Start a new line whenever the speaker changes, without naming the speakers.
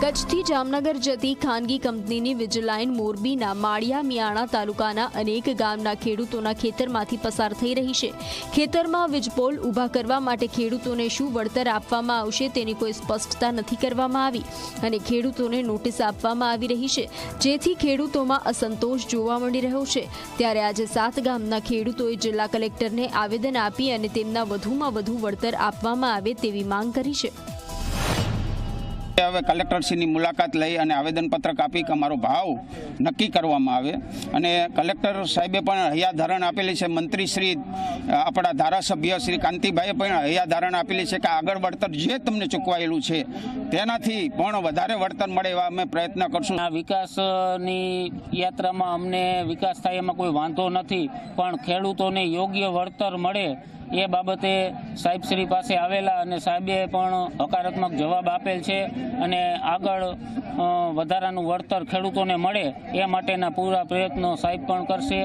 કચ્છથી જામનગર જતી ખાનગી કંપનીની વીજ લાઇન મોરબીના માળિયા મિયાણા તાલુકાના અનેક ગામના ખેડૂતોના ખેતરમાંથી પસાર થઈ રહી છે। ખેતરમાં વીજપોલ ઊભા કરવા માટે ખેડૂતોને શું વળતર આપવામાં આવશે તેની કોઈ સ્પષ્ટતા નથી કરવામાં આવી અને ખેડૂતોને નોટિસ આપવામાં આવી રહી છે, જેથી ખેડૂતોમાં અસંતોષ જોવા મળી રહ્યો છે। ત્યારે આજે 7 ગામના ખેડૂતોએ જિલ્લા કલેક્ટરને આવેદન આપી અને તેમના વધુમાં વધુ વળતર આપવામાં આવે તેવી માંગ કરી છે।
હવે કલેક્ટરશ્રીની મુલાકાત લઈ અને આવેદનપત્રક આપી કે અમારો ભાવ નક્કી કરવામાં આવે અને કલેક્ટર સાહેબે પણ હૈયાધારણ આપેલી છે। મંત્રી શ્રી આપણા ધારાસભ્ય શ્રી કાંતિભાઈએ પણ હૈયાધારણ આપેલી છે કે આગળ વળતર જે તમને ચૂકવાયેલું છે તેનાથી પણ વધારે વળતર મળે એવા અમે પ્રયત્ન કરશું।
આ વિકાસની યાત્રામાં અમને વિકાસ થાય એમાં કોઈ વાંધો નથી, પણ ખેડૂતોને યોગ્ય વળતર મળે એ બાબતે સાહેબશ્રી પાસે આવેલા અને સાહેબે પણ હકારાત્મક જવાબ આપેલ છે અને આગળ વધારાનું વળતર ખેડૂતોને મળે એ માટેના પૂરા પ્રયત્નો સાહેબ પણ કરશે।